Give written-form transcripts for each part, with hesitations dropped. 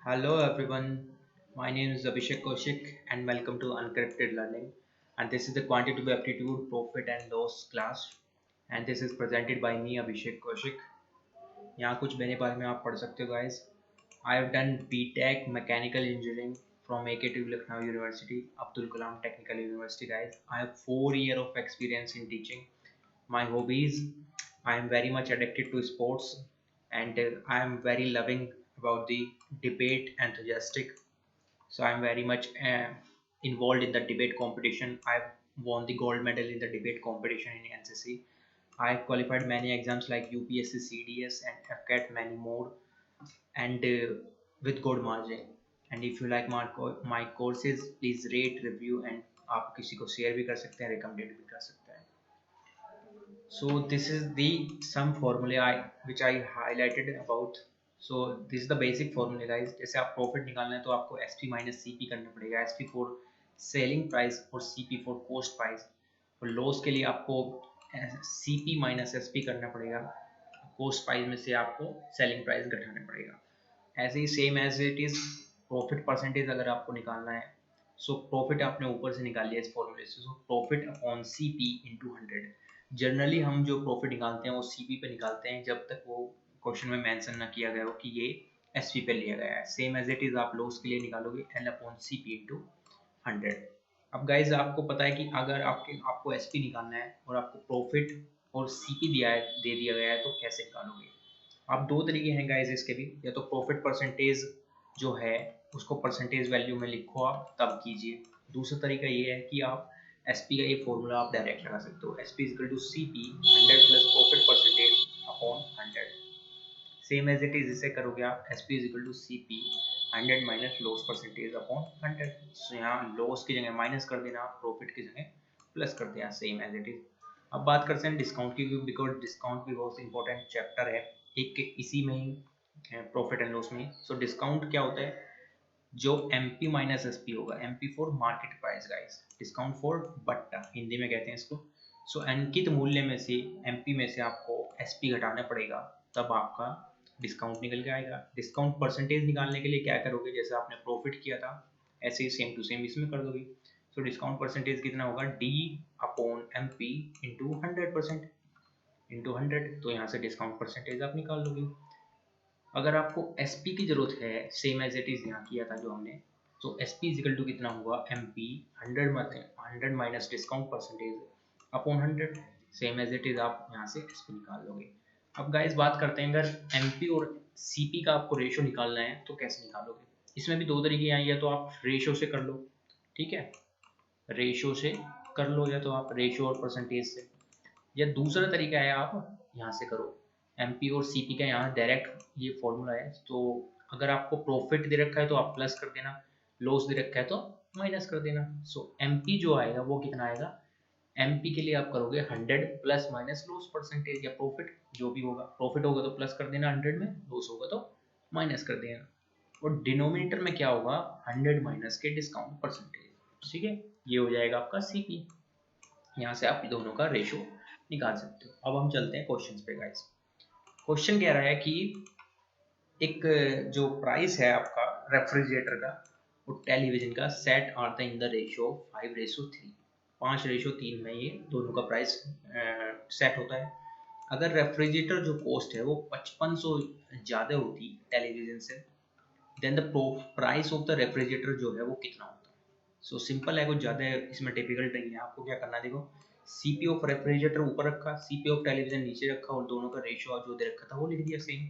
Hello everyone, my name is Abhishek Kaushik and welcome to Uncrypted Learning, and this is the quantitative aptitude profit and loss class, and this is presented by me Abhishek Kaushik. यहाँ कुछ मेरे बारे में आप पढ़ सकते हो guys. I have done BTech Mechanical Engineering from AKTU Lucknow University, Abdul Kalam Technical University guys. I have 4 years of experience in teaching. My hobbies, I am very much addicted to sports and I am very loving about the debate enthusiastic. So I'm very much involved in the debate competition. I've won the gold medal in the debate competition in NCC. I've qualified many exams like UPSC, CDS, and FCAT, many more, and with good margin. And if you like my courses, please rate, review, and आप किसी को share भी कर सकते हैं, recommend भी कर सकते हैं. So this is the some formula which I highlighted about. So this is the basic formula guys. जैसे आप प्रॉफिट निकालना है तो आपको SP माइनस CP करना पड़ेगा. SP फॉर सेलिंग प्राइस और CP फॉर कॉस्ट प्राइस. और लॉस के लिए आपको CP माइनस SP करना पड़ेगा. कॉस्ट प्राइस में से आपको सेलिंग प्राइस घटाना पड़ेगा. ऐसे ही same as it is profit percentage अगर आपको निकालना है. सो प्रॉफिट आपने ऊपर से निकाल लिया इस फॉर्मूले से. So profit upon CP into 100. Generally हम जो प्रॉफिट निकालते हैं वो CP पे निकालते हैं जब तक वो क्वेश्चन में मेंशन ना किया गया हो कि ये SP पे लिया गया है. सेम एज इट इज आप लॉस के लिए निकालोगे L अपॉन CP इंटू 100. अब गाइज आपको पता है कि अगर आपको SP निकालना है और आपको प्रॉफिट और CP दे दिया गया है तो कैसे निकालोगे. आप दो तरीके हैं गाइज इसके भी. या तो प्रॉफिट परसेंटेज जो है उसको परसेंटेज वैल्यू में लिखो आप तब कीजिए. दूसरा तरीका ये है कि आप SP का ये फॉर्मूला आप डायरेक्ट लगा सकते हो. SP is equal to CP 100 plus profit percentage upon 100. Same as it is इसे करोगे आप. SP is equal to CP 100 minus loss percentage upon 100. So यहाँ लॉस की जगह माइनस कर देना, प्रॉफिट की जगह प्लस कर देना. Same as it is. अब बात करते हैं डिस्काउंट की, बिकॉज डिस्काउंट भी बहुत इंपॉर्टेंट चैप्टर है एक इसी में ही, प्रॉफिट एंड लॉस में. सो डिस्काउंट क्या होता है. जो MP माइनस SP होगा. MP for market price guys, discount for बट्टा हिंदी में कहते हैं इसको. सो अंकित मूल्य में से MP में से आपको SP घटाना पड़ेगा तब आपका डिस्काउंट निकल के आएगा. डिस्काउंट परसेंटेज निकालने के लिए क्या करोगे, जैसे आपने प्रॉफिट किया था ऐसे ही सेम टू सेम इसमें कर दोगे. सो डिस्काउंट परसेंटेज कितना होगा, D upon MP into 100% into 100. तो यहाँ से डिस्काउंट परसेंटेज आप निकाल लोगे. अगर आपको SP की जरूरत है सेम एज इट इज यहाँ किया था जो हमने, तो SP इजिकल टू कितना हुआ, MP 100 minus discount percentage upon 100. Same as it is आप यहाँ से SP निकाल लोगे. अब गाइस बात करते हैं, अगर MP और CP का आपको रेशो निकालना है तो कैसे निकालोगे. इसमें भी दो तरीके हैं. या तो आप रेशो से कर लो, ठीक है, रेशो से कर लो, या तो आप रेशो और परसेंटेज से. या दूसरा तरीका है आप यहाँ से करो. MP और CP का यहाँ डायरेक्ट ये फॉर्मूला है. तो अगर आपको प्रॉफिट दे रखा है तो आप प्लस कर देना, लॉस दे रखा है तो माइनस कर देना. सो MP जो आएगा वो कितना आएगा, MP के लिए आप करोगे 100 प्लस माइनस लॉस परसेंटेज या प्रॉफिट जो भी होगा. प्रॉफिट होगा तो प्लस कर देना 100 में, लॉस होगा तो माइनस कर देना. और डिनोमिनेटर में क्या होगा, 100 माइनस के डिस्काउंट परसेंटेज. ठीक है, ये हो जाएगा आपका CP. यहाँ से आप दोनों का रेशो निकाल सकते हो. अब हम चलते हैं क्वेश्चन पे गाइस. क्वेश्चन कह रहा है कि एक जो प्राइस है आपका रेफ्रिजरेटर का और टेलीविजन का सेट आता है इन द रेशियो 5:3. 5:3 में ये दोनों का प्राइस सेट होता है. अगर रेफ्रिजरेटर जो कॉस्ट है वो 5500 ज़्यादा होती टेलीविजन से, then the price of the refrigerator जो है वो कितना होता है. सो सिंपल है, कुछ ज़्यादा इसमें डिफिकल्ट नहीं है. आपको क्या करना है, देखो CP ऑफ रेफ्रिजरेटर ऊपर रखा, CP ऑफ टेलीविजन नीचे रखा और दोनों का रेशियो जो दे रखा था वो लिख दिया सेम.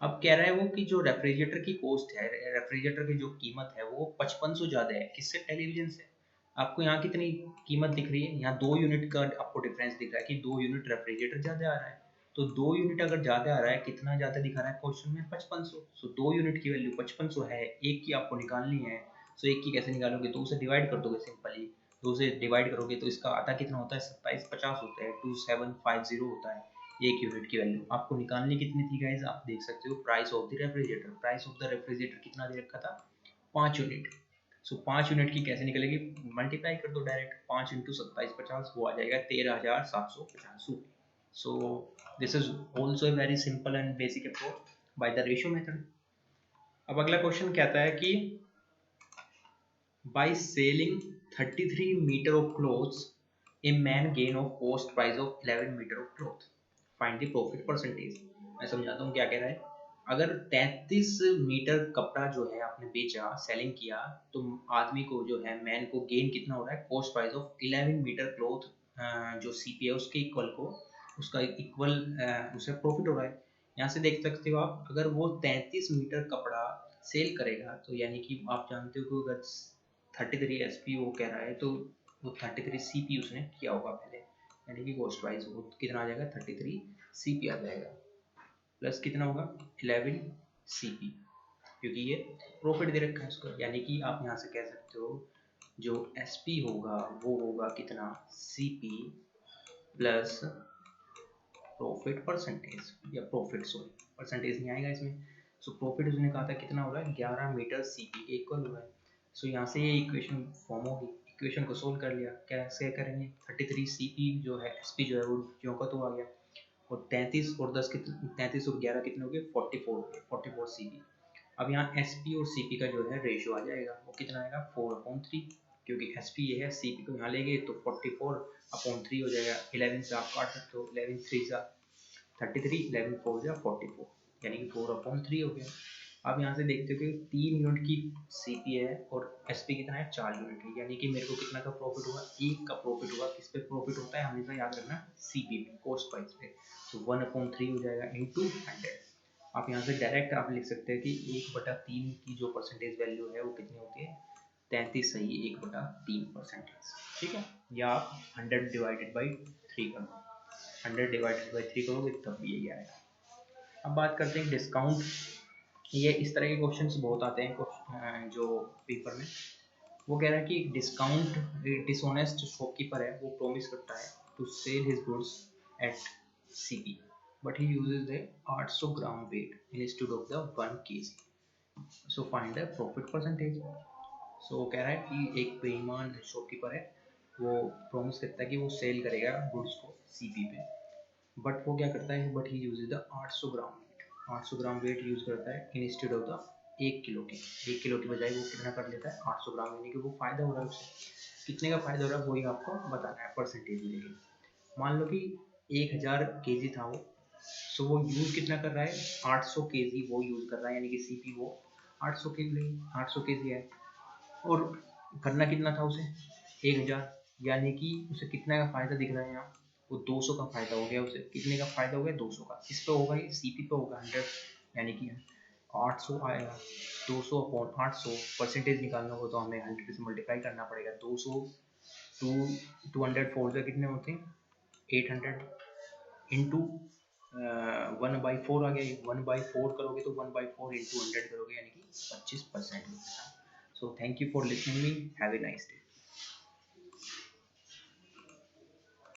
अब कह रहा है वो कि जो रेफ्रिजरेटर की कॉस्ट है, रेफ्रिजरेटर की जो कीमत है वो 5500 ज़्यादा है किससे, टेलीविजन से. आपको यहाँ कितनी कीमत दिख रही है, यहाँ 2 यूनिट का आपको डिफरेंस दिख रहा है कि 2 यूनिट रेफ्रिजरेटर ज़्यादा आ रहा है. तो 2 यूनिट अगर ज़्यादा आ रहा है, कितना ज़्यादा दिखा रहा है क्वेश्चन में, 5500. सो 2 यूनिट की वैल्यू 5500 है, एक की आपको निकालनी है. सो एक की कैसे निकालोगे, दो से डिवाइड कर दोगे सिंपली. दो से डिवाइड करोगे तो इसका आधा कितना होता है, 2750 होता है, 2750 होता है एक यूनिट की वैल्यू. आपको निकालनी कितनी थी गाइज, आप देख सकते हो, price of the refrigerator. Price of the refrigerator कितना दे रखा था, 5 यूनिट. सो 5 यूनिट की कैसे निकलेगी, मल्टीप्लाई कर दो डायरेक्ट. 5 इंटू 2750 वो आ जाएगा 13,750 रुपये. So this is also a very simple and basic approach by the ratio method. अब अगला क्वेश्चन कहता है कि by selling 33 meter of clothes a man gain of cost price of 11 meter of cloth find the profit percentage। मैं समझाता हूँ क्या कह रहा है। अगर 33 मीटर कपड़ा जो है आपने बेचा, सेलिंग किया, तो आदमी को जो है, मैन को गेन कितना हो रहा है, cost price of 11 metre cloth, जो सीपी है उसके इक्वल को, उसका इक्वल उसे प्रॉफिट हो रहा है। यहाँ से देख सकते हो आप, अगर वो 33 मीटर कपड़ा सेल करेगा तो यानी कि आप जानते हो कि अगर 33 एसपी वो कह रहा है तो वो 33 सीपी उसने किया होगा पहले, यानी कि कॉस्ट वाइज वो कितना आ जाएगा, 33 सीपी आ जाएगा, प्लस कितना होगा, 11 सीपी, क्योंकि ये प्रॉफिट दे रखा है उसको। यानी कि आप यहाँ से कह सकते हो जो एसपी होगा वो होगा कितना, सीपी प्लस प्रॉफिट परसेंटेज, या प्रॉफिट, सॉरी परसेंटेज नहीं आएगा इसमें। सो प्रॉफिट उसने कहा था कितना हो रहा है, 11 मीटर सीपी के इक्वल हो रहा है। सो यहाँ से ये इक्वेशन फॉर्म होगी। इक्वेशन को सोल्व कर लिया, कैसे करेंगे, 33 सीपी जो है, एसपी जो है वो जो का तो आ गया, और 33 और 10 कितने, 33 और 11 कितने हो गए, 44 सीपी। अब यहाँ एसपी और सीपी का जो है रेशियो आ जाएगा, वो कितना आएगा, 4/3, क्योंकि एसपी ये है, सीपी को यहाँ ले गए तो 44/3 हो जाएगा। 11 से आप काट सकते हो, 11 3 जा 33, 11 4 जा 44, यानी कि 4/3 हो गया। आप यहाँ से देखते हो कि 3 यूनिट की सीपी है और एसपी कितना है, 4 यूनिट है, यानी कि मेरे को कितना का प्रॉफिट हुआ, 1 का प्रॉफिट हुआ। किस पे प्रॉफिट होता है हमेशा याद रखना, सीपी पे, कॉस्ट प्राइस पे। तो 1/3 हो जाएगा इंटू 100। आप यहाँ से डायरेक्ट आप लिख सकते हैं कि 1/3 की जो परसेंटेज वैल्यू है वो कितनी होती है, 33 सही 1/3%। ठीक है, या आप 100 डिवाइडेड बाई 3 कर दो, 100 डिवाइडेड बाई 3 करोगे तब भी यही आएगा। अब बात करते हैं डिस्काउंट। ये इस तरह के क्वेश्चंस बहुत आते हैं जो पेपर में। वो कह रहा है कि डिस्काउंट, डिसऑनेस्ट शॉपकीपर है, वो प्रॉमिस करता है to sell his goods at CP, but he uses the 800 gram weight instead of the 1 KG. So find the profit percentage. So वो कह रहा है कि एक बेईमान शॉपकीपर है, वो प्रॉमिस करता है कि वो सेल करेगा गुड्स को सीपी पे, बट वो क्या करता है, but he uses the 800 gram wait, 800 gram weight use करता है इंस्टेड ऑफ द 1 किलो के, 1 किलो की बजाय वो कितना कर लेता है, 800 ग्राम, यानी कि वो फायदा हो रहा है उससे। कितने का फायदा हो रहा है वही आपको बताना है परसेंटेज में। लेकिन मान लो कि 1000 केजी था वो, सो वो यूज कितना कर रहा है, 800 केजी वो यूज कर रहा है, यानी कि सीपी वो 800 केजी, 800 केजी है, और करना कितना था उसे, 1000, यानी कि उसे कितना का फायदा दिख रहा है यहाँ, वो 200 का फायदा हो गया उसे। कितने का फायदा हो गया, 200 का। किस पे होगा ये, सीपी पे होगा 100, यानी कि 800 आएगा, 200/800 परसेंटेज निकालना हो तो हमें 100 से मल्टीप्लाई करना पड़ेगा। 200 टू 204 से कितने होते हैं, 800 इंटू 1/4 आ गया, 1/4 करोगे तो 1/4 इंटू 100 करोगे, यानी कि 25%। So thank you for listening me, have a nice day.